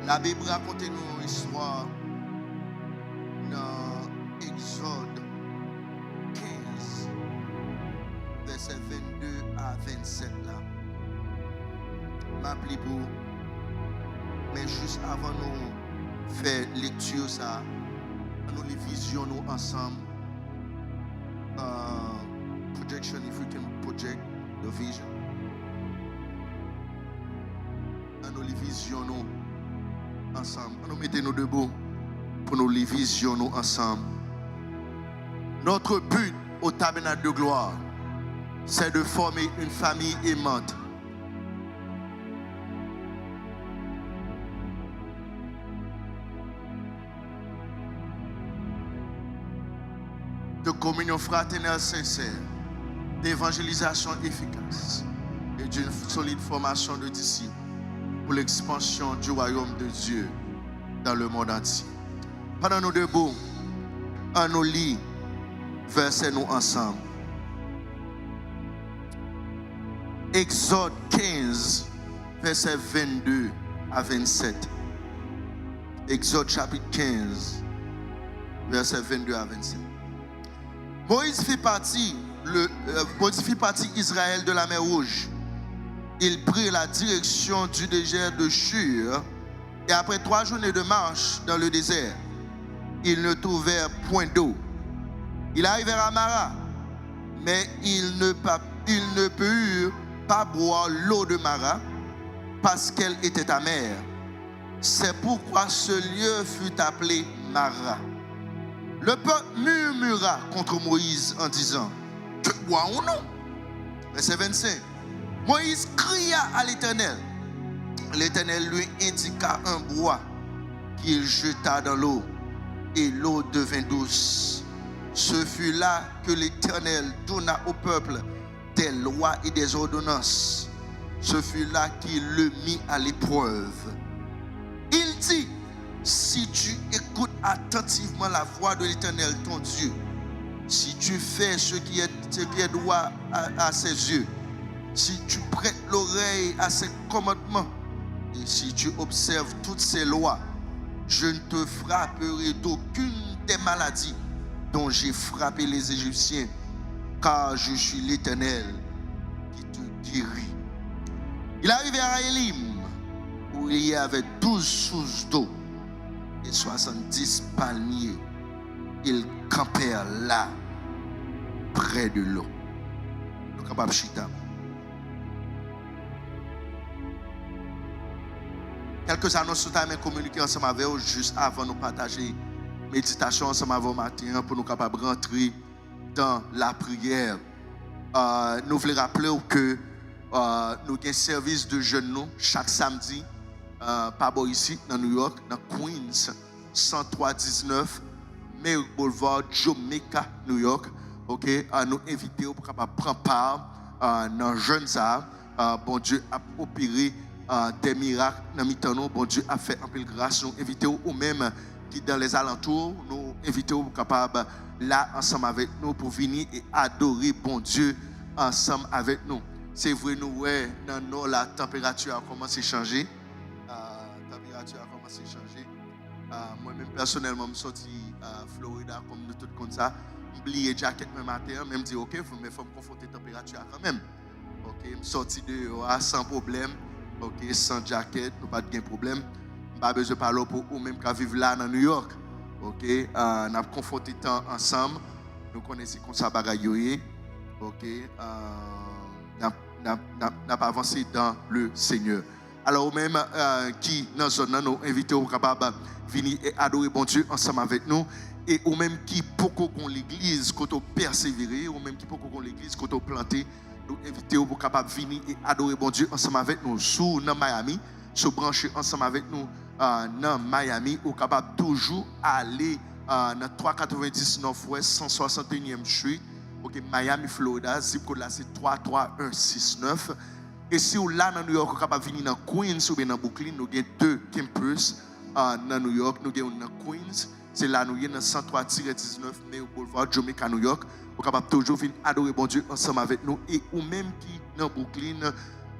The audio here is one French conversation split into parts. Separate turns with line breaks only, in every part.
La Bible raconte nous une histoire dans Exode 15, verset 22 à 27 là. M'appelez pour, mais juste avant nous faire lecture ça, nous les visionnons ensemble. Projection, if we can project the vision. Nous les visionnons ensemble. Nous mettons nous debout pour nous les visionnons ensemble. Notre but au tabernacle de gloire, c'est de former une famille aimante. De communion fraternelle sincère, d'évangélisation efficace et d'une solide formation de disciples pour l'expansion du royaume de Dieu dans le monde entier. Pendant nous debout, on nous lit versets nous ensemble. Exode 15, versets 22 à 27. Exode chapitre 15, versets 22 à 27. Moïse fit partie Israël de la mer Rouge. Il prit la direction du désert de Shur et après 3 journées de marche dans le désert, ils ne trouvèrent point d'eau. Ils arrivèrent à Mara, mais ils ne purent pas boire l'eau de Mara parce qu'elle était amère. C'est pourquoi ce lieu fut appelé Mara. Le peuple murmura contre Moïse en disant: que boirons-nous? Verset 25. Moïse cria à l'Éternel. L'Éternel lui indiqua un bois qu'il jeta dans l'eau et l'eau devint douce. Ce fut là que l'Éternel donna au peuple des lois et des ordonnances. Ce fut là qu'il le mit à l'épreuve. Il dit: si tu écoutes attentivement la voix de l'Éternel ton Dieu, si tu fais ce qui est droit à ses yeux, si tu prêtes l'oreille à ses commandements, et si tu observes toutes ses lois, je ne te frapperai d'aucune des maladies dont j'ai frappé les Égyptiens, car je suis l'Éternel qui te guérit. Il arrivait à Élim, où il y avait 12 sources d'eau et 70 palmiers. Ils campèrent là, près de l'eau. Nous sommes capables de chita. Quelques annonces nous avons communiqué ensemble avec eux juste avant de nous partager méditation ensemble avec vous matin pour nous capables de rentrer dans la prière. Nous voulons rappeler que nous avons un service de jeunes chaque samedi, pas ici, dans New York, dans Queens, 103-19, Merrick Boulevard, Jamaica, New York. Ok, nous invitons pour prendre part dans les jeunes arbres. Bon Dieu a opéré des miracles dans nous. Bon Dieu a fait un peu de grâce. Nous invitons ou même qui dans les alentours, nous invitons pour capable là ensemble avec nous pour venir et adorer bon Dieu ensemble avec nous. C'est vrai, nous ouais, dans nous la température a commencé à changer. Moi-même personnellement, je suis sorti à Florida comme nous tous comme ça. Oublié jacket même matin, même dire ok, mais faut me confronter la température quand même. Ok, je suis sorti dehors sans problème. Ok, sans jacket, pas de problème. Pas besoin de parler pour ou même qu'à vivre là dans New York. Ok, on a confronté temps ensemble. Nous connaissons comme ça bagaille. Ok, n'a pas avancé dans le Seigneur. Alors même qui dans zone nous inviter au capable venir et adorer bon Dieu ensemble avec nous et ou même qui beaucoup qu'on l'église quand on persévérer ou même qui beaucoup qu'on l'église quand on planter nous inviter pour capable venir et adorer bon Dieu ensemble avec nous sous dans Miami, se brancher ensemble avec nous dans Miami ou capable toujours aller dans 390 Northwest 161e Street. OK, Miami, Florida, zip code là c'est 33169. Et si vous là dans New York, vous capable venir dans Queens ou bien dans Brooklyn, nous avons 2 campus dans New York, nous avons dans Queens, c'est là nous avons dans 103-19 Merrick Boulevard, Jamaica, New York. Vous capable toujours venir adorer bon Dieu ensemble avec nous et ou même qui dans Brooklyn,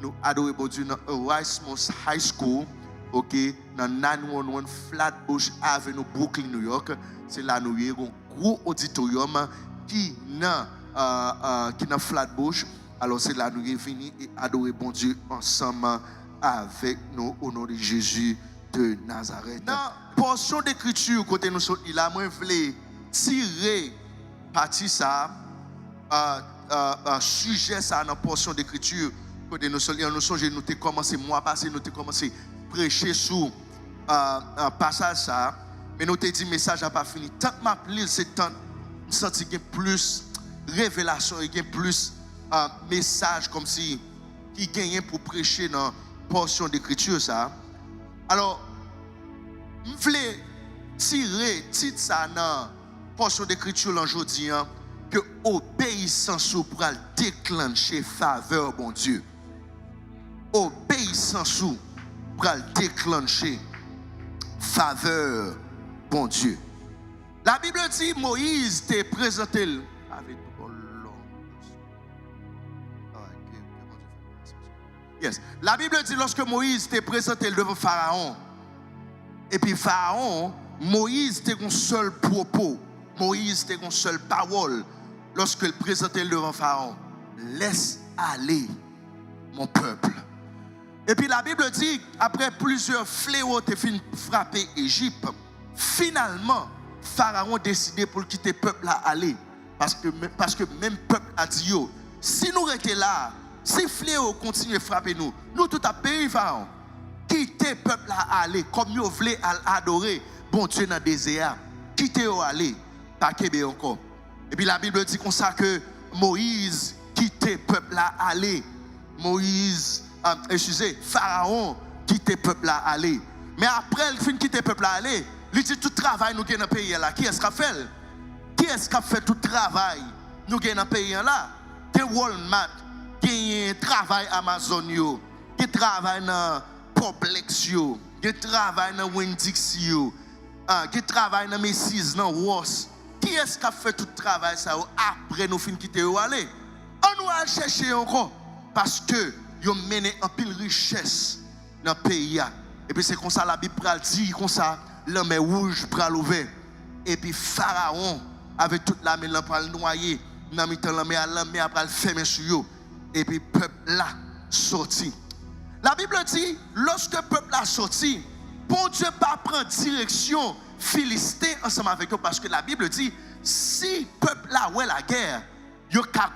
nous adorer bon Dieu dans Erasmus High School OK, dans 911 Flatbush Avenue, Brooklyn, New York. C'est là nous avons un gros auditorium qui dans Flatbush. Alors c'est là nous sommes venus et adorer bon Dieu ensemble avec nous au nom de Jésus de Nazareth. Dans la portion d'écriture côté nous sommes là, moi je voulais tirer partie ça sujet ça dans la portion d'écriture côté nous sommes nous avons commencé mois passé nous avons commencé prêcher sur un passage ça, mais nous avons dit le message n'a pas fini. Tant que ma lire c'est tant me senti qu'il y a plus révélation, il y a plus message comme si qui gagne pour prêcher dans portion d'écriture ça. Alors je voulais tirer titre ça dans portion d'écriture aujourd'hui que obéissance pour déclencher faveur bon Dieu. Obéissance pour déclencher faveur bon Dieu. La Bible dit Moïse t'est présenté avec Yes. La Bible dit lorsque Moïse t'est présenté devant Pharaon, et puis Pharaon, Moïse t'est un seul propos, Moïse t'est une seule parole lorsque il présentait devant Pharaon. Laisse aller mon peuple. Et puis la Bible dit, après plusieurs fléaux t'es fini frapper Égypte, finalement, Pharaon décidé pour quitter le peuple à aller. Parce que même peuple a dit, yo, si nous étions là, si fléau continue à frapper nous, nous tout à pays Pharaon, quittez le peuple à aller, comme nous voulons adorer bon Dieu dans le désert, quittez au aller, pas Québec encore. Et puis la Bible dit comme ça que Moïse quittait le peuple à aller. Pharaon quittait le peuple à aller. Mais après, il finit quitter le peuple à aller, il dit tout travail nous gagnons dans le pays là. Qui est-ce qui a fait? Qui est-ce qui a fait tout travail nous gagnons dans le pays là? Qui Walmart, qui travaille Amazon, qui travaille dans Publix, qui travaille dans Winn-Dixie, qui travaille dans Macy's, dans Ross. Qui est-ce qui a fait tout travail ça après nous fin quitter ou aller? On nous a cherché encore parce que yo mené en pile richesse dans le pays. Et puis c'est comme ça la Bible dit comme ça la mer rouge pral ouvert. Et puis Pharaon avec toute la mer pral noyer dans mi temps la mer pral fermer sur eux. Et puis peuple là sorti. La Bible dit lorsque peuple là sorti, bon Dieu pas prendre direction Philistin ensemble avec eux parce que la Bible dit si peuple là ouais la guerre, yo ka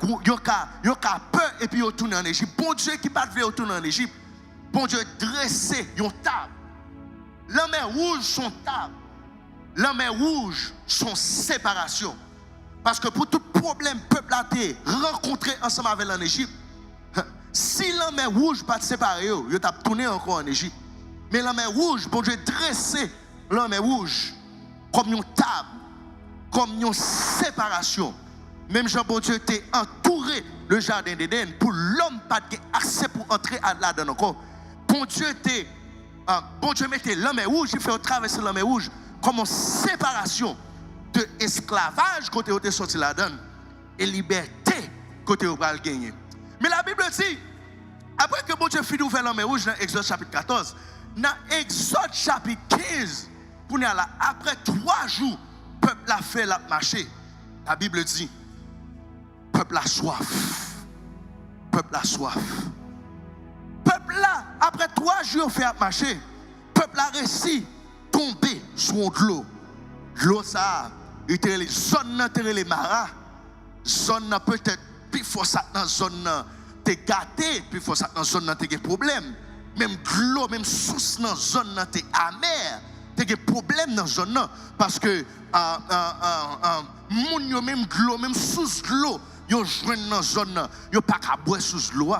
peur et puis yo tourne en Égypte. Bon Dieu qui pas veut retourner en Égypte. Bon Dieu dressé une table. La mer rouge son table. La mer rouge son séparation. Parce que pour tout problème peuple a été rencontré ensemble avec en Égypte. Si la mer rouge pas séparé yo t'a tourné encore en Égypte. Mais la mer rouge, bon Dieu dressé la mer rouge comme une table, comme une séparation. Même Jean bon Dieu était entouré le jardin d'Éden pour l'homme pas de accès pour entrer là-dedans encore. Bon Dieu mettait la mer rouge, il fait traverser la mer rouge comme une séparation de esclavage côté où tu es sorti là-dedans et liberté côté où tu as gagné. Mais la Bible dit, après que bon Dieu finit d'ouvrir la mer rouge dans Exode chapitre 14, dans Exode chapitre 15, pour nous là, après 3 jours, le peuple a fait la marché. La Bible dit, peuple a soif. Peuple a soif. Peuple là, après 3 jours fait marcher, peuple a réussi tomber sur de l'eau. L'eau ça, il était les zones, les maras. Zone peut-être, puis faut ça dans zone t'es gâté, puis faut ça dans zone t'es problème. Même l'eau, même source dans zone t'es amer. T'es problème dans zone parce que moun yo même l'eau, même sous l'eau. Yo joine dans zone yo pas ka boire sous l'eau.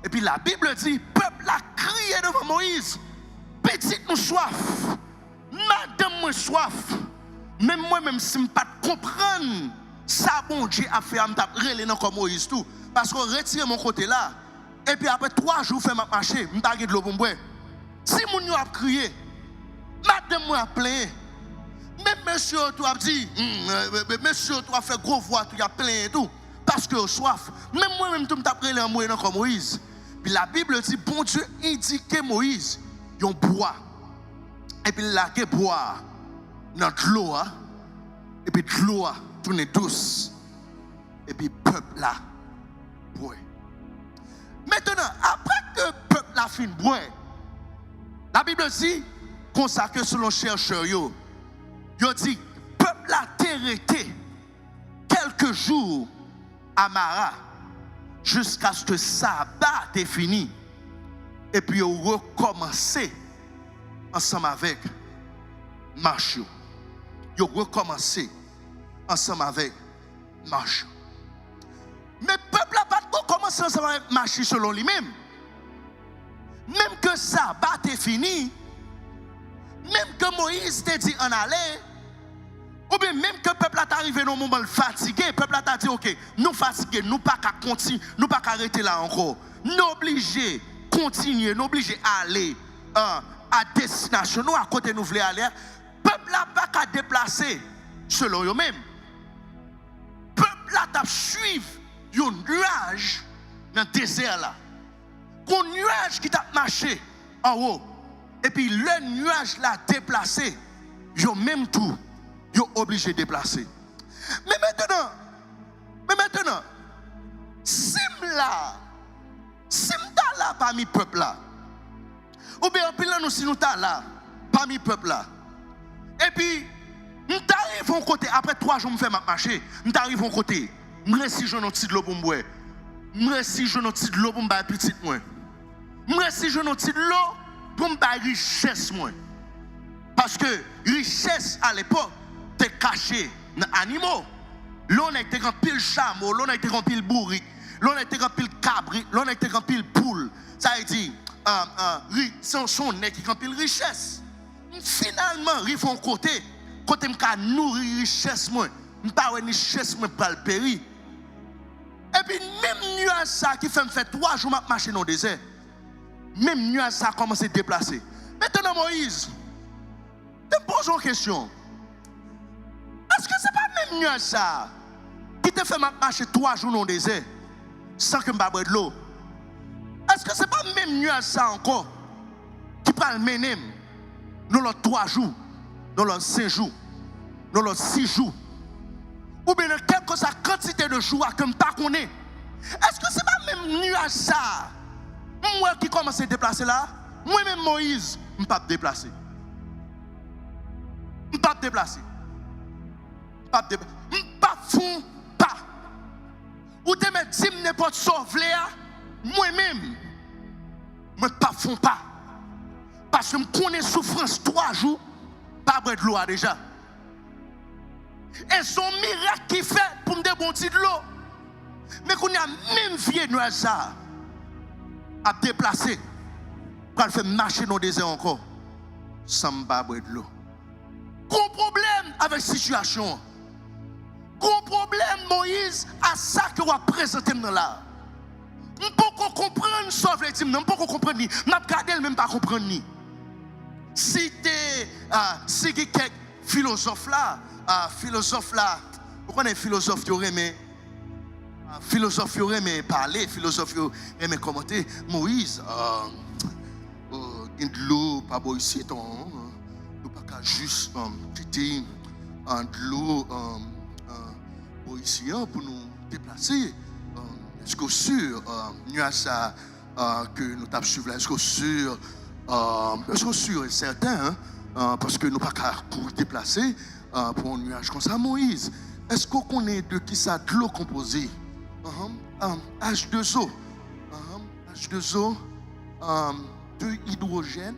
Et puis la Bible dit peuple a crié devant Moïse, petite nous soif, madame moi soif. Même moi même si me pas comprendre ça bon Dieu a fait me t'a relé dans comme Moïse tout parce qu'on retire mon côté là et puis après 3 jours fait marcher, me t'a de l'eau pour boire. Si moun yo a crié, madame moi a plaint. Même monsieur tu a dit monsieur tu a fait gros voix, tu a plaint et tout. Parce que soif, même moi-même, tu m'as en moyen comme Moïse. Puis la Bible dit, bon Dieu indiquait Moïse, yon bois et puis la que boire dans l'eau, et puis l'eau tourne douce, et puis peuple là boit. Maintenant, après que le peuple a fini de boire, la Bible dit, consacré selon chercheurs, yo dit, peuple a arrêté quelques jours à Mara, jusqu'à ce que le sabbat est fini. Et puis, on recommencé ensemble avec marche. Ils ont recommencé ensemble avec marche. Mais le peuple n'a pas commencé ensemble avec marche selon lui-même. Même que ça est fini, même que Moïse t'a dit en aller, ou bien même que le peuple est arrivé dans un moment fatigué, le peuple a dit ok, nous fatigués, nous pas qu'à continuer, nous pas qu'à arrêter là encore. Nous obligés continuer, nous obligés aller à destination, nous à côté nous voulons aller. Le peuple n'a pas qu'à déplacer selon eux-mêmes. Le peuple a suivi un nuage dans le désert là. Un nuage qui t'a marché en haut. Et puis le nuage l'a déplacé. Yo même tout, yo obligé de déplacer. Mais maintenant, si m'ta là parmi le peuple là, ou bien nous si nous ta là parmi le peuple là, et puis m'arrive au côté, après 3 jours m'fais marcher, m'arrive au côté, m'resi je n'ai de l'eau pour m'boire, m'resi je n'ai de l'eau pour m'bailler petit moi. Moi, si je n'ai pas de l'eau, pour me faire richesse. Parce que richesse à l'époque, était cachée dans les animaux. L'on a été rempli le chameau, l'on a été rempli le bourrique, l'on a été rempli le cabri, l'on a été rempli le poule. Ça veut dire, c'est son nez qui remplit la richesse. Finalement, il faut un côté me nourrir richesse, je ne pas une richesse pour le péri. Et puis, même nuage ça qui fait me faire 3 jours de marcher dans le désert. Même nuage ça a commencé à se déplacer. Maintenant Moïse, je te pose une question. Est-ce que ce n'est pas même nuage ça qui te fait marcher 3 jours dans le désert sans que je ne boive de l'eau? Est-ce que ce n'est pas même nuage ça encore qui peut le mener dans les 3 jours, dans les 5 jours, dans les 6 jours? Ou bien dans quelque quantité de jours que je ne connais pas? Est-ce que ce n'est pas même nuage ça? Moi qui commence à déplacer là, moi-même Moïse, je ne peux pas me déplacer. Je ne peux pas me déplacer. Je ne peux pas fond pas. Ou te me dit n'importe sauver moi-même, je ne peux pas fond pas. Parce que je connais souffrance 3 jours, pas boire de l'eau déjà. Et son miracle qui fait pour me débondir de l'eau. Mais qu'on a même vieux nuage ça à déplacer pour le faire marcher dans le désert encore sans boire de l'eau. Gros problème avec la situation. Gros problème Moïse à ça que vous présentez là. Je ne peux pas comprendre sauf les types, je ne peux pas comprendre ni, je ne même pas comprendre ni. Si quelques philosophes là, vous connaissez philosophe qui aurait aimé philosophe y aurait aimé parler, philosophe y aurait aimé commenter. Moïse, de l'eau, pas beau ici, nous pas juste quitter de l'eau ici pour nous déplacer. Est-ce que sûr, nuage que nous t'avons suivi là, est-ce que sûr et certain, parce que nous pas qu'à déplacer pour un nuage comme ça. Moïse, est-ce qu'on connaît de qui ça de l'eau composée? H2O, H2O, de hydrogène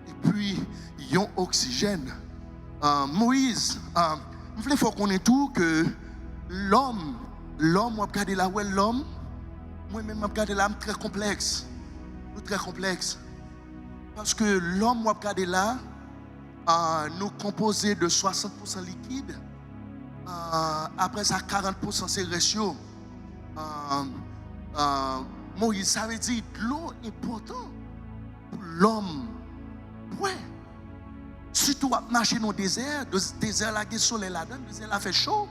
et puis ion oxygène. Moïse, il faut qu'on ait tout que l'homme, on regarde là où est l'homme, moi-même je regarde là très complexe, parce que l'homme on regarde là, nous composé de 60% liquide. Après ça, 40% c'est ratio. Moïse, ça veut dire que l'eau est importante pour l'homme. Ouais. Surtout à marcher dans le désert là, il y a soleil là-dedans, le désert là fait chaud.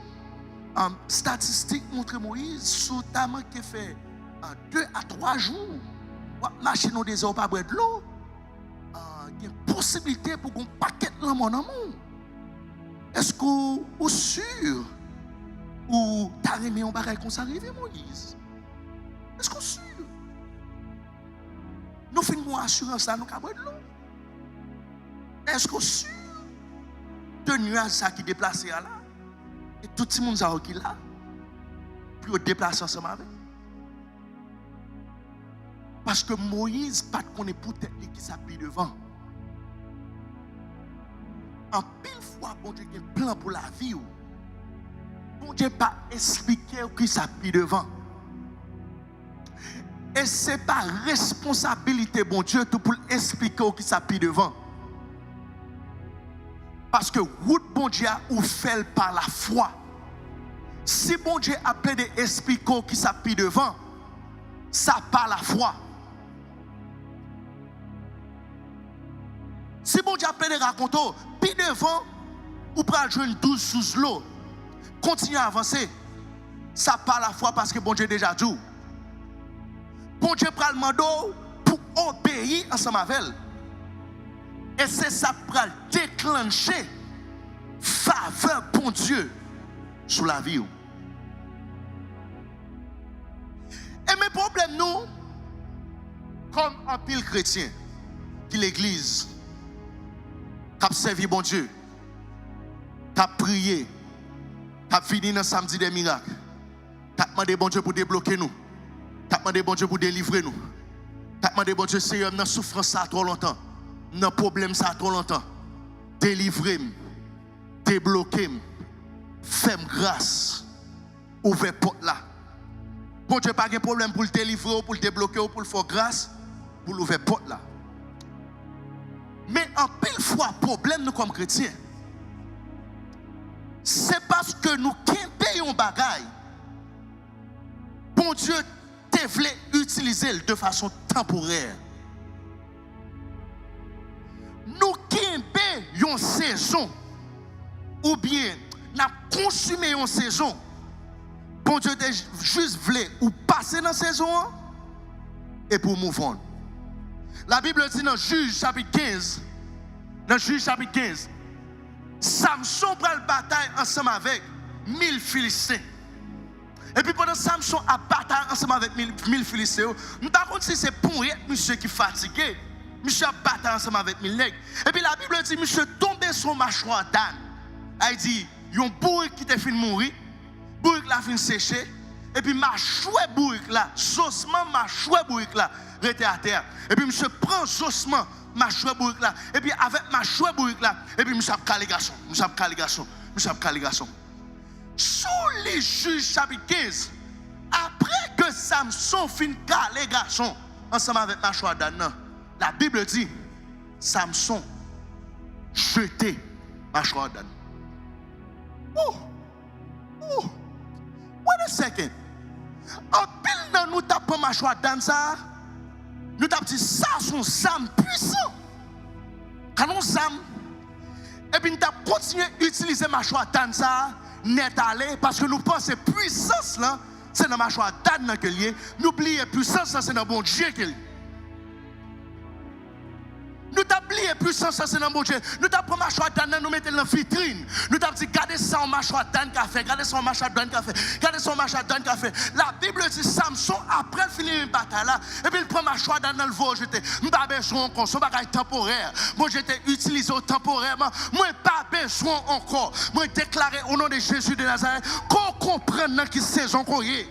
Statistiques montrent Moïse, notamment qui fait 2 à 3 jours, marcher dans le désert, pas boire de l'eau. Il y a possibilité pour qu'on paquet dans mon amour. Est-ce que vous sûr ou t'as aimé un bagage qu'on s'arrive, Moïse? Est-ce qu'on sûr? Nous faisons assurance là, nous avons de l'eau. Est-ce qu'on sûr de nuages ça qui déplace là? Et tout le monde qui est là, pour déplacer ensemble avec. Parce que Moïse pas de connaître pour tête qui s'appuie devant. En pile fois, bon Dieu a un plan pour la vie. Bon Dieu pas expliqué qui s'appuie devant. Et ce n'est pas responsabilité, bon Dieu, tout pour expliquer qui s'appuie devant. Parce que route bon Dieu ou fait par la foi. Si bon Dieu a plein d'expliquer qui s'appuie devant, ça par la foi. Si bon Dieu a plein de raconter, puis devant, ou pral jouer 12 sous l'eau, continue à avancer. Ça par la foi parce que bon Dieu déjà dit. Bon Dieu pral mando pour obéir ensemble avec elle. Et c'est ça qui va déclencher faveur bon Dieu sur la vie. Et mes problèmes, nous, comme un pile chrétien, qui l'église, qui a servi bon Dieu, qui a prié, qui a fini dans le samedi des miracles, qui a demandé bon Dieu pour débloquer nous, qui a demandé bon Dieu pour délivrer nous, qui a demandé bon Dieu, Seigneur, dans la souffrance ça trop longtemps. Dans le problème ça trop longtemps. Délivrez-moi, débloquez-moi, fais-moi grâce, ouvrez porte là. Bon Dieu pas de problème pour le délivrer, pour le débloquer, ou pour le faire grâce, pour l'ouvrir porte là. Mais en pile fois, problème nous comme chrétiens, c'est parce que nous payons un bagaille. Bon Dieu te voulait utiliser de façon temporaire. Nous payons une saison, ou bien nous consumons une saison. Bon Dieu te juste voulait ou passer dans la saison et pour mouvoir. La Bible dit dans Juge chapitre 15, Samson prend la bataille ensemble avec 1000 Philistins. Et puis pendant Samson a bataille ensemble avec 1000 Philistins, nous ne savons pas si c'est pour monsieur qui est fatigué. Monsieur a bataille ensemble avec 1000 nègres. Et puis la Bible dit, monsieur tombé sur mâchoire d'âne. Elle dit, il y a un bourrique qui était fini de mourir, bourrique la fin séché, et puis mâchoire bourrique là, zossement mâchoire bourrique là, rete à terre. Et puis monsieur prend zossement mâchoire bourrique là, et puis avec mâchoire bourrique là, et puis monsieur a calé garçon, Sous les Juges chapitre 15, après que Samson fin calé garçon, ensemble avec mâchoire d'âne, la Bible dit, Samson jeté mâchoire d'âne. Wait a second. En pile dans nous tapons mâchoire d'âne ça, nous tapons dit ça son zam puissant. Quand on zam, et puis nous tapons continuer à utiliser mâchoire d'âne ça, net aller, parce que nous pensons puissance là, c'est dans mâchoire d'âne que lié. Nous oublions puissance là, c'est dans bon Dieu que lié. Nous t'avons oublié puissance, c'est dans mon Dieu. Nous t'avons pris mâchoire d'âne, nous mettons dans la vitrine. Nous t'avons dit, regardez ça en mâchoire d'âne qu'a fait, regardez ça en mâchoire d'âne qu'a fait, regardez ça en mâchoire d'âne qu'a fait. La Bible dit, Samson, après finir une bataille là, et puis il prend mâchoire d'âne dans le veau, j'étais, je n'ai pas besoin encore, c'est un bagage temporaire. Moi j'étais utilisé temporairement, moi pas besoin encore. Moi déclaré au nom de Jésus de Nazareth, qu'on comprenne dans quelle saison qu'on y est.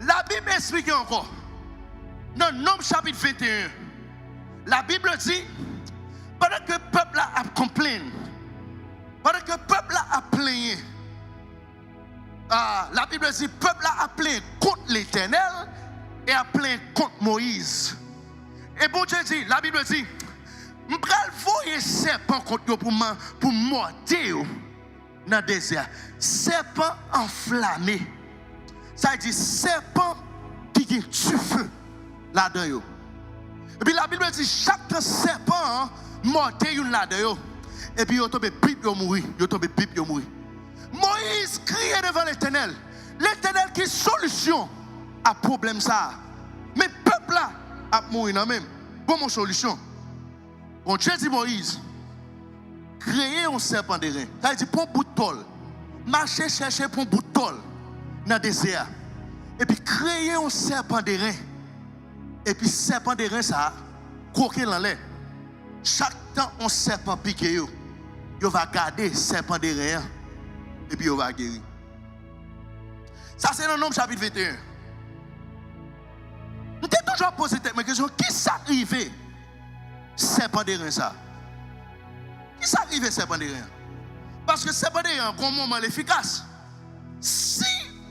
La Bible explique encore. Dans Nombre chapitre 21, la Bible dit, pendant que le peuple a complaint, pendant que le peuple a plaigné, la Bible dit, le peuple a plaint contre l'Éternel et a plaint contre Moïse. Et bon Dieu dit, la Bible dit, je vais envoyer serpent contre eux pour morder dans le désert. Serpent enflammé. Ça dit serpent qui est du feu là-dedans. Et puis la Bible dit chaque serpent mordait une là-dedans. Et puis il tombe bip, il mourit. Moïse criait devant l'Éternel. L'Éternel qui est solution à problème ça. Mais le peuple à mourir dans même. Bon, mon solution. Bon, Dieu dit Moïse, créer un serpent de rein. Ça veut dire, pour un bout de tôle. Marcher, chercher pour un bout de tôle dans le désert. Et puis, créer un serpent de rein. Et puis, serpent de rein, ça, croquer dans l'air. Chaque temps, un serpent pique, il va garder serpent de rein. Et puis, il va guérir. Ça, c'est dans Nombre chapitre 21. Nous avons toujours posé cette question. Qui s'arrive serpent de rein ça? Qui s'arrive serpent de rein? Parce que serpent de rein, comme moment efficace. Si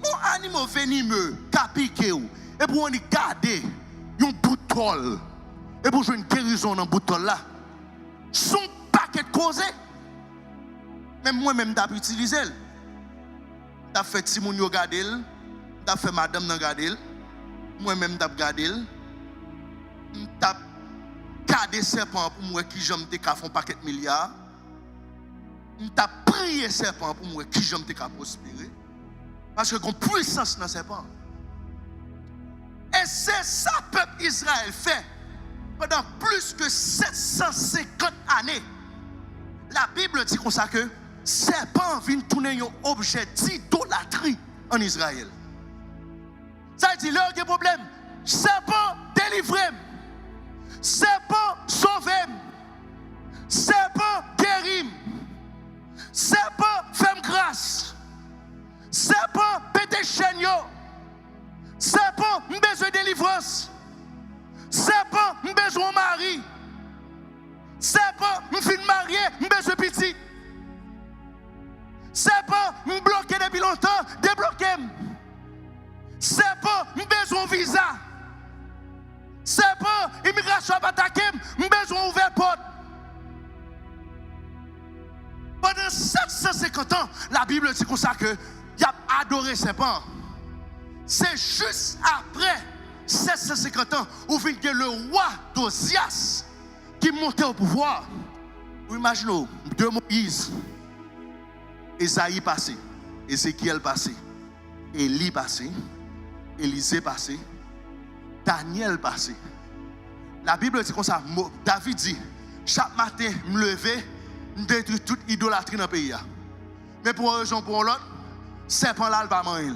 un animal venimeux, piqué, et pour on garder un bout de tôle, et pour jouer une guérison dans le bout de tôle là, son paquet de causes, même moi-même, j'ai utilisé. J'ai fait Simon regarder, j'ai fait madame regarder, moi-même j'ai regardé, j'ai gardé serpent pour moi qui j'aime te faire un paquet de milliards, j'ai prié serpent pour moi qui j'aime te faire prospérer, parce que une puissance dans le serpent. Et c'est ça que le peuple Israël fait pendant plus que 750 années. La Bible dit comme ça que serpent vient tourner un objet d'idolâtrie en Israël. Ça veut dire, là, il y a un problème. Serpent délivré. Serpent sauvé. Serpent guéri. Serpent fait grâce. Serpent pété chaîne. Serpent besoin de délivrance. Serpent besoin de mari. Serpent fin marié, besoin de petit. Serpent bloqué depuis longtemps, débloqué. Serpent besoin de visa. Serpent immigration attaqué, besoin d'ouvrir porte. Pendant 750 ans, la Bible dit comme ça que il a adoré serpent. C'est juste après 750 ans où vient le roi d'Ozias qui montait au pouvoir. Vous imaginez, de Moïse, Esaïe passé, Ézéchiel passé, Élie passé, Élisée passé, Daniel passé. La Bible dit comme ça, David dit, chaque matin, me lever, me détruire toute idolâtrie dans le pays. Mais pour une raison pour l'autre, serpent là, il va mourir.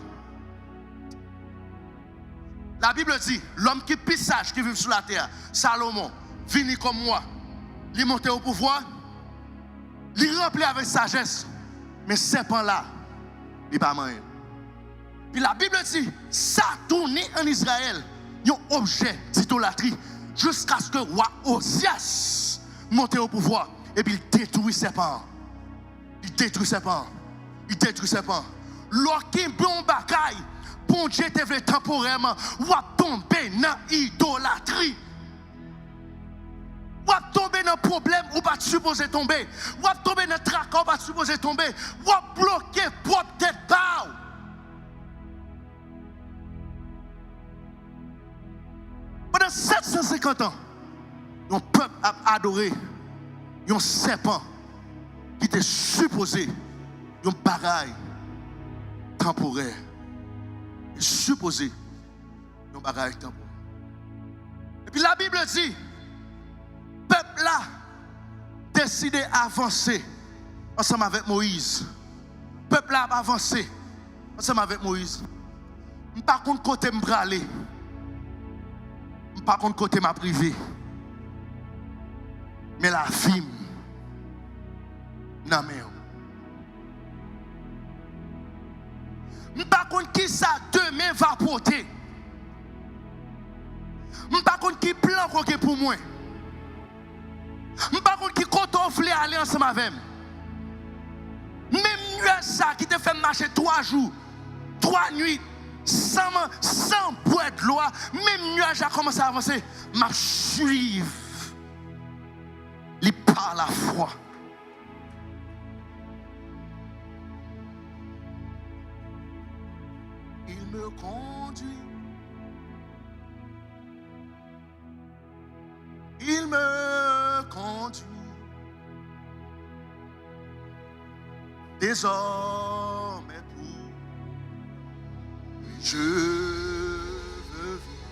La Bible dit, l'homme qui est plus sage qui vit sur la terre, Salomon, vini comme moi, il monte au pouvoir, il remplit avec sagesse, mais serpent là, il va mourir. Puis la Bible dit, ça tourne en Israël, un objet d'idolâtrie, jusqu'à ce que le roi Ozias monte au pouvoir, et puis il détruit serpent. Il détruit serpent. Il détruit serpent. Lorsqu'il bon bagaille, bon Dieu te veut temporairement, ou à tomber dans l'idolâtrie. Ou à tomber dans le problème, ou pas supposé tomber. Ou à tomber dans le tracas, ou pas supposé tomber. Ou à bloquer propre tête bas. Pendant 750 ans, le peuple a adoré un serpent qui était supposé un bagaille temporaire. Supposé un bagaille temporaire. Et puis la Bible dit, le peuple là décidé d'avancer ensemble avec Moïse. Le peuple là a avancé ensemble avec Moïse. Je ne sais pas côté me braler. Je ne sais pas côté ma privé. Mais la vie, non mais. Je ne sais pas qui ça demain va porter. Je ne sais pas qui plan pour moi. Je ne sais pas qui compte offler aller ensemble avec moi. Même nuage ça qui te fait marcher 3 jours, 3 nuits, sans boire de l'eau, même nuage a commencé à avancer, m'a suivre. Il parle à la foi. Il me conduit. Il me conduit. Désormais tout, je veux vivre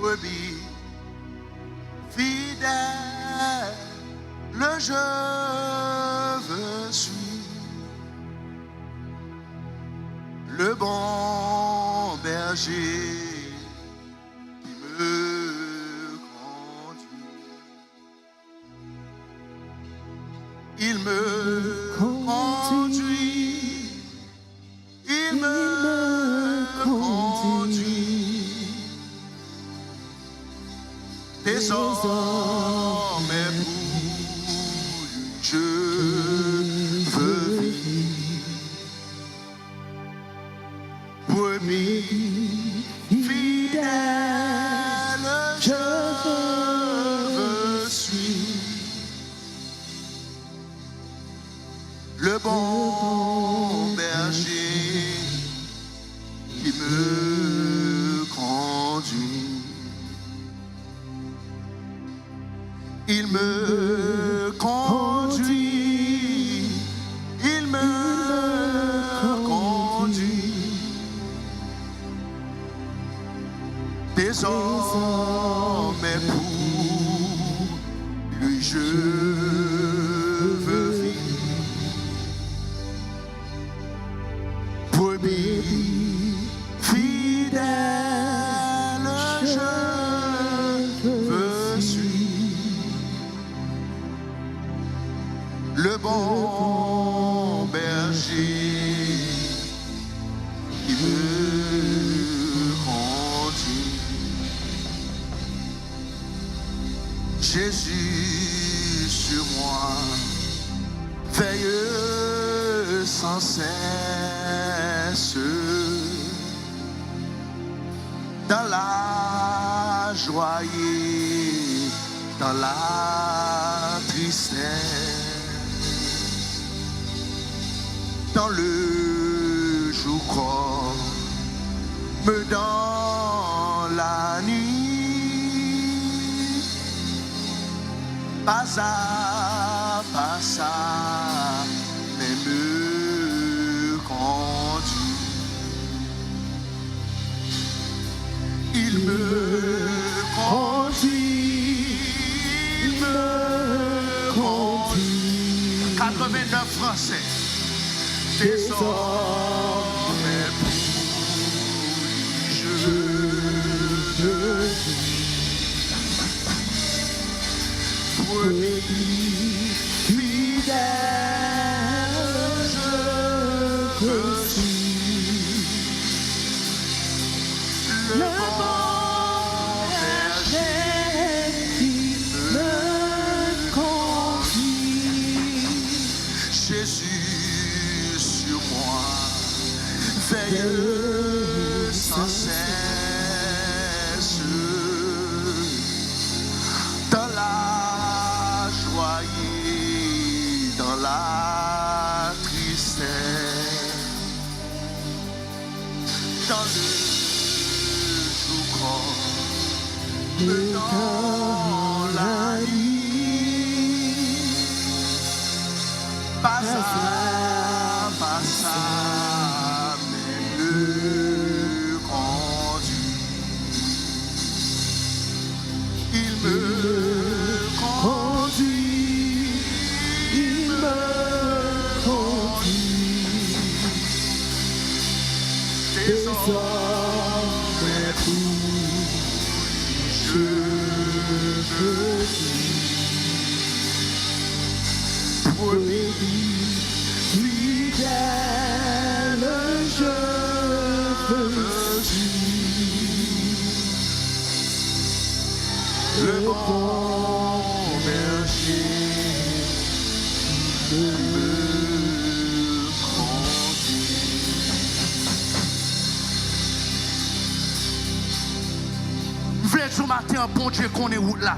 brebis fidèle, je veux suivre le bon berger qui me conduit. Il me conduit, il me conduit. Désormais pour lui je veux vivre. Brebis fidèle, je veux suivre le bon berger qui me conduit. Il me conduit, il me conduit. Désormais pour lui je veux vivre. Brebis fidèle, je veux suivre le bon berger qui me conduit. Jésus sur moi veille sans cesse dans la joie et dans la tristesse, dans le jour comme dans la nuit, pas à pas à mais me conduit. Il me conduit, il me conduit. 89 Français. Désormais pour je veux brebis fidèle, je veux suivre le bon berger qui me conduit. Jésus sur moi veille sans cesse dans la joie et dans la tristesse, dans le jour comme dans la nuit, pas à pas à mais me conduit. Il me conduit, il me conduit. Désormais pour je veux vivre. Brebis fidèle, je veux suivre le bon berger qui me conduit. V'lait ce matin, bon Dieu qu'on est route là.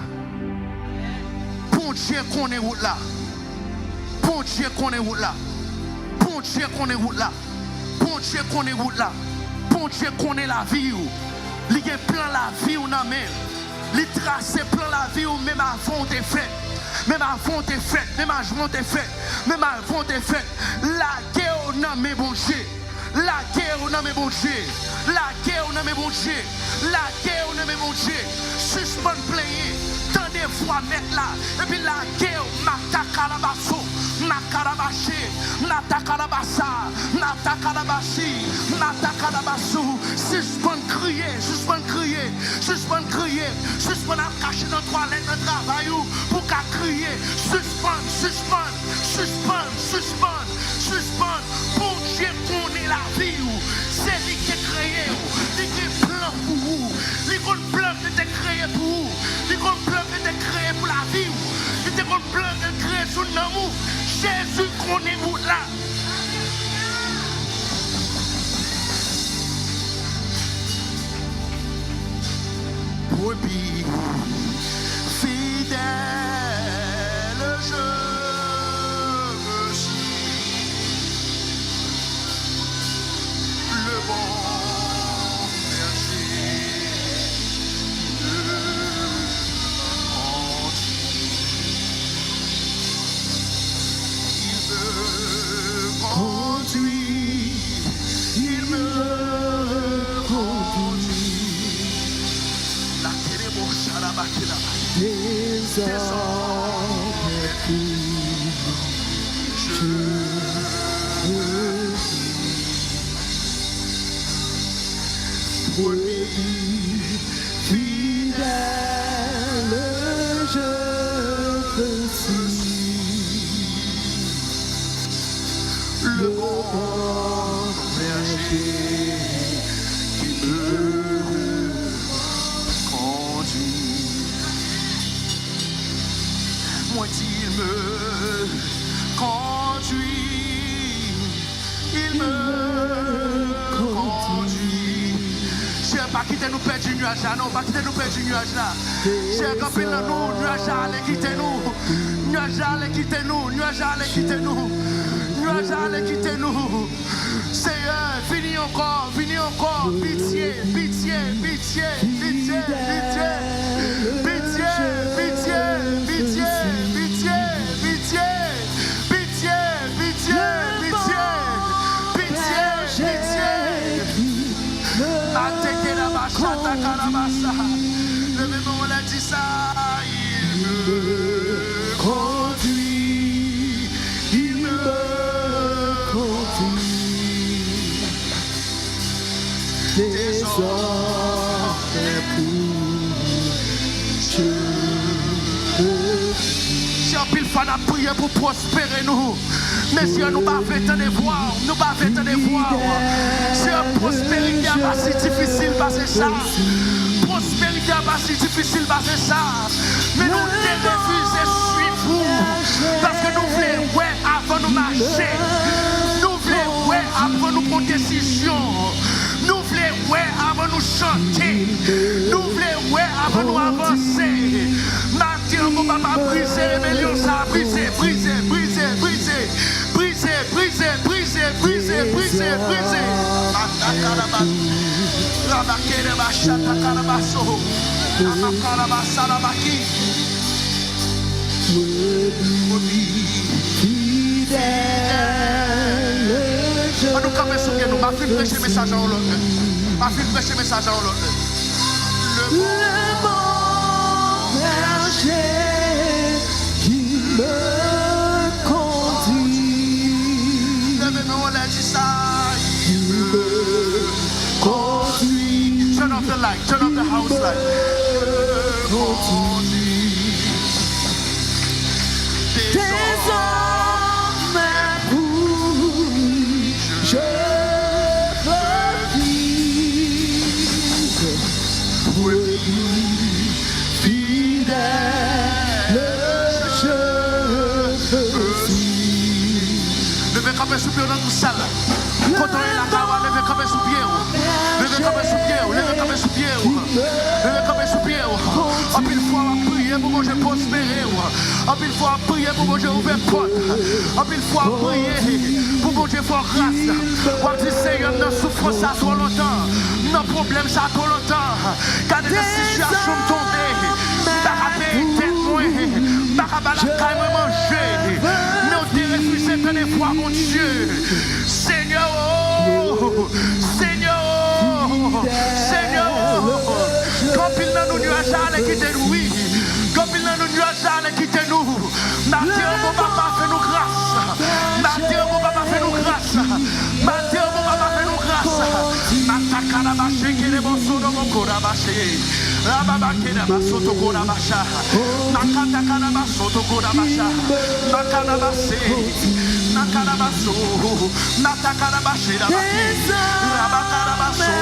Bon Dieu qu'on est route là. Bon Dieu qu'on est route là. Bon Dieu qu'on est route là. Bon Dieu qu'on est route là. Bon Dieu qu'on est la vie. Il y a plein la vie ou non mais. Il trace plein la vie ou même avant des fêtes. Même avant des fêtes. Même avant des fêtes. Même avant des fêtes. La guerre non mais bon Dieu. La guerre au nom de mon Dieu. La guerre au nom de mon Dieu. La guerre au nom de mon Dieu. Suspend player. Tant des fois mettre là. Et puis la guerre, Matakalabaso, Nakarabaché, Natakalabasa, Natakalabashi, Natakalabasu. Suspend crier, suspend crier, suspend crier, suspend à cacher dans toilette, dans le travail pour qu'à crier. Suspend, suspend, suspend, suspend, suspend. Pour Dieu connaît la vie. C'est lui qui a créé. Lui qui a plan pour vous. Lui qui a plan qui a créé pour vous. Lui qui a plan qui a créé pour la vie. Lui qui a plan qui a créé sur l'amour. Jésus connaît vous là. Brebis fidèle, je suis le bon berger de conduit. Il me conduit. La télébocha la bakila. Désormais je brebis fidèle, je suis le bon berger qui me conduit. Moi, il me conduit, il me conduit. Cher, pas quitter nous perdre du nuage là, non, pas quitter nous perdre du nuage là. Cher, quand il nous, nuage là, allez quitter nous, nuage là, allez quitter nous, nuage là, allez quitter nous. Nuage allez quitter nous. Seigneur, finis encore, pitié, pitié, pitié, pitié, pitié, pitié, pitié, pitié, pitié, pitié, pitié, pitié, pitié, pitié, pitié. Ateke la bachata karabasa. Le même on l'a dit ça, il me conduit, il me désormais pour pile fan a prié pour prospérer nous. Mais si nous pas fait tant de voir, nous pas fait tant de voir. C'est une prospérité pas si difficile passer ça. Prospérité pas si difficile passer ça. Mais nous refusons suivre vous. Parce que nous voulons ouais avant nous marcher. Nous voulons ouais avant nous prendre décision. Nous voulons ouais avant nous chanter. Nous voulons ouais avant nous avancer. Maintenant, mon papa briser rébellion, ça briser, briser, briser, briser, briser, briser, briser, briser, briser, briser. Rabakere bashata karabaso. Amakarabasa rabaki. On nous campe sur nous, ma fille prêche le message en l'autre. Ma fille prêche le message en l'autre. Le bon berger qui me conduit. Levez-nous, on a dit ça. Il me conduit. Turn off the light, turn off the house light. Il me conduit. Désormais pour je veux vivre. Fidèle, je suis. Levez comme un soupir dans toute salle. Quand on est là, levez comme un soupir. Levez comme un soupir. Levez comme un soupir. Levez comme un soupir. En pile fois, on prier pour que je prospère. En pile fois, on prier pour que je ouvre porte. En pile fois, on prier pour que je fasse grâce. On dit, Seigneur, nos souffrances, ça trop longtemps. Nos problèmes, ça trop longtemps. Quand des situations tombées, t'as rappelé tête moi, t'as rappelé la caille me manger. Nous t'es refusé tant de fois, mon Dieu. Seigneur, oh, quitter nous, oui. Comme il nous nuages allait quitter nous. Matin, mon papa, fait nous grâce. Matin, mon papa, fait nous grâce. Matin, mon papa, fait nous grâce. Matakarabaché, qui est bon son nom, Korabaché. Rababakérabasoto Korabasha. Makatakarabasoto Korabasha. Makarabasé. Nakarabaso. Natakarabaché, Rabakarabaso.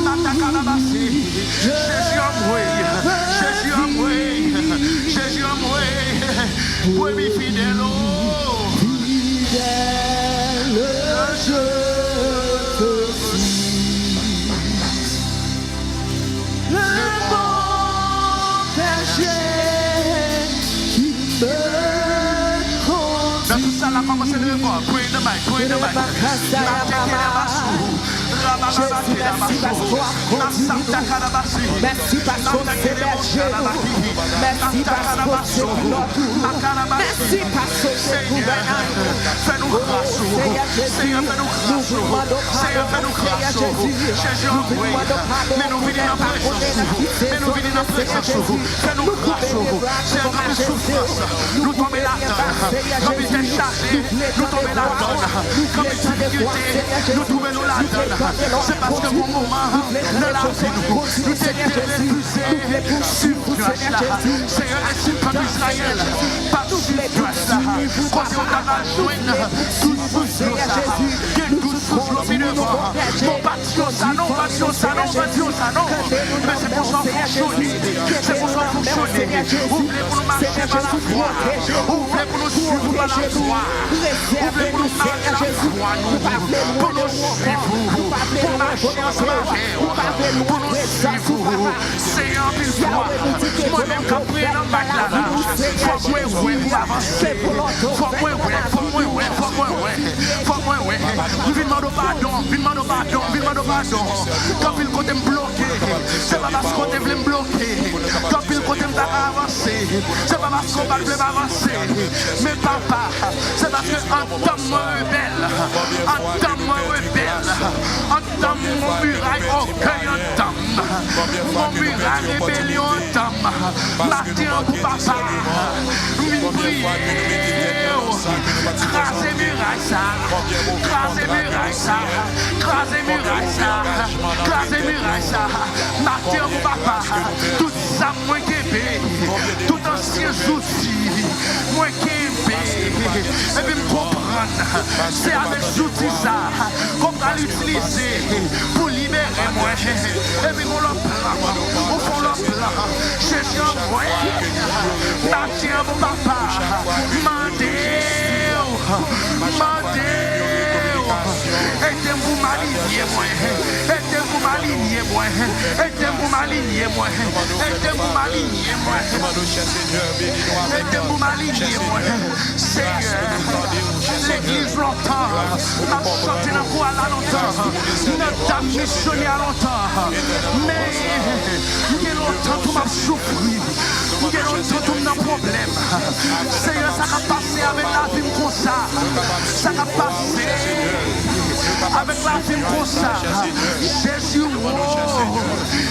Natakarabasé. Jésus amoué. Jésus amoué. Jésus amoué. Brebis fidèle. Fidèle, je te suis. Le bon berger qui me conduit. Dans tout ça, la maman, c'est le bon. Pray the mic, pray the mic. Merci parce qu'on s'est berger nous. Merci parce qu'on s'est pilote nous. Merci parce qu'on s'est gouvernail nous. Fais-nous grâce. Seigneur, fais-nous grâce. Seigneur, fais-nous grâce. Jésus, envoie. Mais nous venons en présence. Mais nous venons en présence. Fais-nous grâce. Seigneur, comme une souffrance. Nous tombons là-dedans. Comme une décharge. Nous tombons là-dedans. Comme une difficulté. Nous trouvons là-dedans. C'est parce que mon moment de la vie nous t'es refusé sur place là. Seigneur, et sur comme Israël, pas sur place là. Quand on a mal joint, tout sous l'eau ça. Quel tout sous l'eau devant. Mon bâtiment ça non, bâtiment ça non, bâtiment ça non. Mais c'est pour ça fonctionner. C'est pour ça fonctionner. Ouvrez pour nous marcher par la foi. Ouvrez pour nous suivre par la foi. Ouvrez pour nous marcher la foi. Pour nous suivre. Pour marcher ensemble avec pour nous suivre. Seigneur, une fois, moi-même qui prie dans ma glace, faut que moi pour avancer. Faut que moi Vin demande pardon. Quand il côté me bloqué, c'est pas parce qu'on te voulait me bloquer. Quand il côté me avancer, c'est pas parce qu'on va me avancer. Mais papa, c'est parce que en temps rebelle, en temps mon muraille orgueil en temps, mon muraille rébellion en temps. Matin pour papa, une prière, craser muraille ça, craser muraille ça. Matin pour papa, tout ça moins qu'épé, tout ancien outils, moins qu'épé, et puis me comprendre, c'est avec cet outil ça qu'on va l'utiliser pour libérer moi, et puis on le plan, chercher un moyen, matin pour papa, aidez-vous m'aligner moi, aidez-vous m'aligner moi, Seigneur, l'église longtemps, n'a chanté dans quoi là longtemps, n'a missionné à longtemps, mais il y a longtemps tout m'a souffri, il y a longtemps tout m'a problème, Seigneur, ça a passé avec la vie comme ça, ça a passé avec la vie comme ça, Jésus,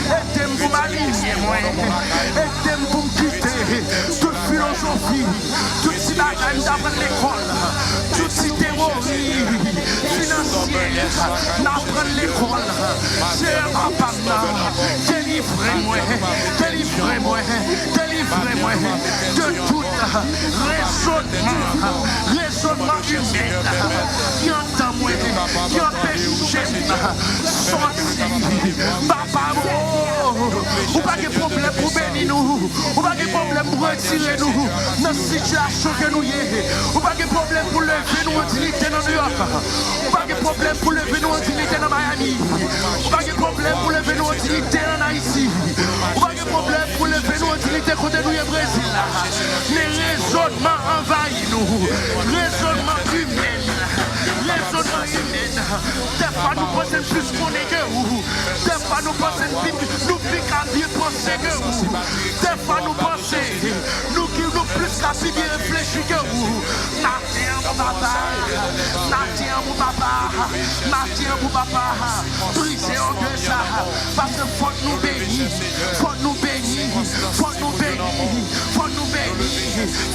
aidez-moi m'aligner moi, aidez-moi me quitter toute philosophie, toute si bagaille d'apprendre l'école, toute si théorie financière d'apprendre l'école, c'est ma papa, délivrez-moi de tout raisonnement humain qui entend moi, qui empêche sortir, papa, ou pas de problème pour bénir nous, ou pas de problème pour retirer nous dans la situation que nous y est, ou pas de problème pour lever nous en utilité dans New York, ou pas de problème pour lever nous en utilité dans Miami, ou pas de problème pour lever nous en utilité en Haïti, ou pas de problème pour lever nous en utilité côté nous au Brésil. Les raisonnements envahissent nous, raisonnement humain. Des fois nous pensons plus qu'on est que vous. Des fois nous pensons nous piquons à bien penser que vous. Des fois nous pensons nous plus ça plus bien réfléchi que vous. Matin, mon papa. Matin, mon papa. Matin, mon papa. Brisez en gueule ça. Parce que faut nous bénir. Faut nous bénir. Faut nous bénir. Faut nous bénir.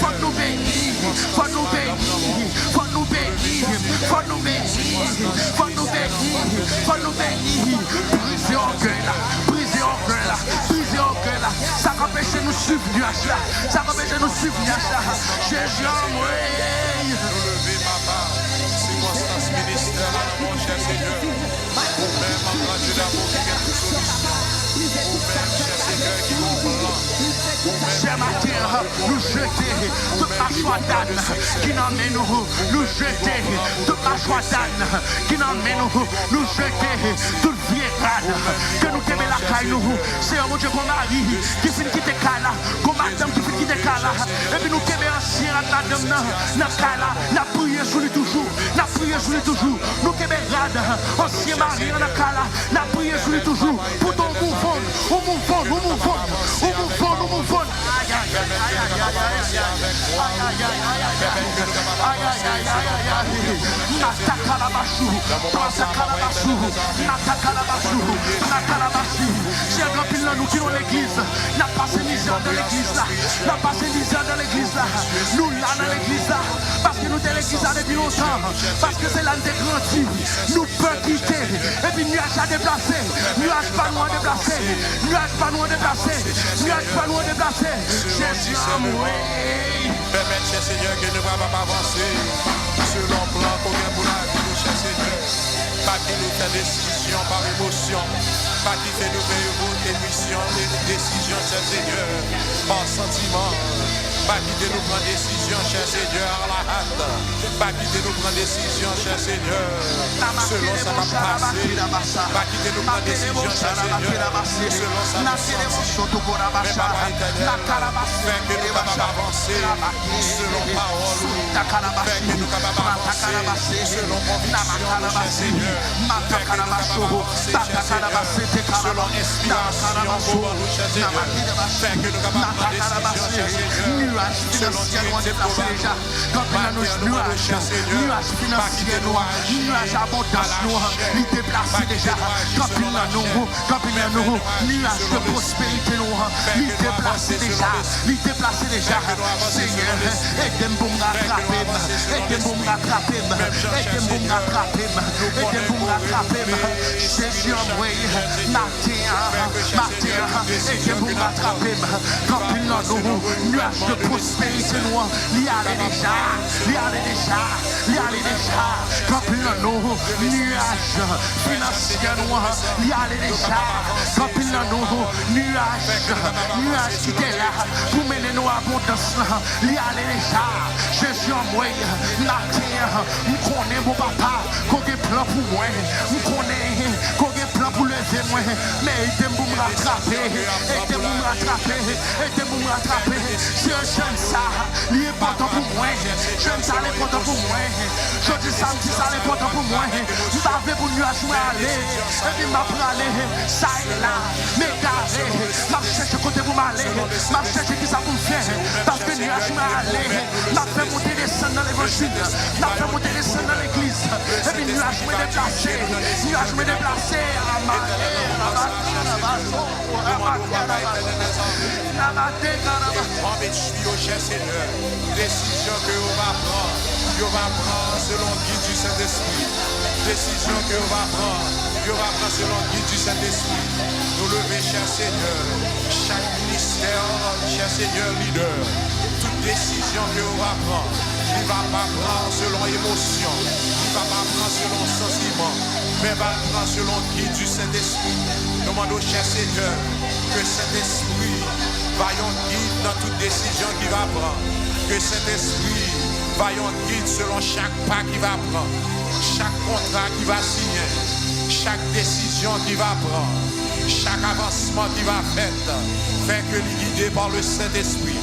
Faut nous bénir. Faut nous bénir. Faut nous bénir. Faut nous bénir. Faut nous bénir. Faut nous bénir. Brisez en gueule là. Brisez en gueule là. Brisez en gueule là. Ça empêche nous suivre nuage là. Ça empêche nous suivre nuage là. Jésus en moi.
Lever ma part, circonstance ministère, mon cher Seigneur. Vous-même, en Dieu d'amour qui vient de solution. Vous-même, cher Seigneur, qui comprend.
Cher matin, nous jeter toute la joie d'âne qui n'emmène nous jeter toute la joie d'âne qui n'emmène nous jeter toute vieille rade que nous t'aimons la caille nous. C'est un Dieu qu'on mari qui finit quitter Kala, qu'on madame qui finit quitter Kala, et puis nous t'aimons ancien madame dans Kala, la prière sur lui toujours, la prière sur lui toujours, nous t'aimons rade, ancien mari dans Kala, la prière sur lui toujours, pour ton mouvement, au mouvement, au mouvement, au mouvement, au mouvement. J'ai un grand pile nous qui dans l'église, n'a passé misère dans l'église là, n'a passé misère dans l'église là, nous là dans l'église là, parce que nous sommes l'église là depuis longtemps, parce que c'est là nous grandi, nous peut quitter, et puis nuage à déplacer, nuage pas loin déplacer, nuage pas loin déplacer, nuage pas loin déplacer. Jésus en moi.
Permettez, cher Seigneur, que nous ne va pas avancer selon le plan qu'on vient pour la vie, cher Seigneur. Pas qu'il nous fait décision par émotion, pas qu'il fait nous faire une émission, des décisions, cher Seigneur, par sentiment. Pas quitter nous prendre décision, cher Seigneur, à la hâte. Pas quitter nous prendre décision, cher Seigneur, selon ça va passer. Pas quitter nous prendre décision, cher Seigneur, selon ça va passer. Mais Papa éternel, fait que nous capables d'avancer selon parole. Fait que nous capables d'avancer selon conviction, cher Seigneur. Fait que nous capables d'avancer, cher Seigneur, selon inspiration pour nous, cher Seigneur. Fait que nous capables de prendre décision, cher Seigneur.
Nuages financièrement déplacés déjà. Quand il y a nos nuages financiers noirs, nuages abondance noirs, ils déplacent déjà. Quand il y a nos nuages de prospérité noirs, ils déplacent déjà. Ils déplacent déjà. Seigneur, aide-moi pour me rattraper. Aide-moi pour me rattraper. Aide-moi pour me rattraper. Aide-moi pour me rattraper. Jésus en moi, matin, aide-moi pour me rattraper. Quand il y a nos nuages de prospérité noire, il y a déjà, quand il y a nos nuages financiers noirs, il y a déjà, quand il y a nos nuages qui étaient là, pour mener nos abondances là, il y a déjà, Jésus en moi, matin, nous connaissons mon papa, qu'on a plan pour moi, nous connaissons qu'on a plan pour lever moi, mais aidez-moi pour me rattraper, aidez-moi pour me rattraper, aidez-moi pour me rattraper. C'est un jeune ça, il est important pour moi. Jeune ça, il est important pour moi. Je dis samedi ça, il est important pour moi. Je savais pour nous aller. Et puis m'a aller, ça est là, m'égarer. M'a cherché côté pour m'aller. M'a cherché qui ça pour me faire. Parce que nous aller. M'a fait monter des scènes dans l'évangile. M'a fait monter des scènes dans l'église. Et puis nous me déplacer. Nous me déplacer.
Cher Seigneur, décision que on va prendre selon le guide du Saint-Esprit. Décision que on va prendre selon le guide du Saint-Esprit. Nous lever, cher Seigneur, chaque ministère, cher Seigneur, leader, toute décision que on va prendre, il ne va pas prendre selon émotion, il ne va pas prendre selon sentiment, mais va prendre selon le guide du Saint-Esprit. Demandons, cher Seigneur, que cet esprit vaillant guide dans toute décision qu'il va prendre. Que cet esprit vaillant guide selon chaque pas qu'il va prendre, chaque contrat qu'il va signer, chaque décision qu'il va prendre, chaque avancement qu'il va faire. Fait que guidé par le Saint-Esprit.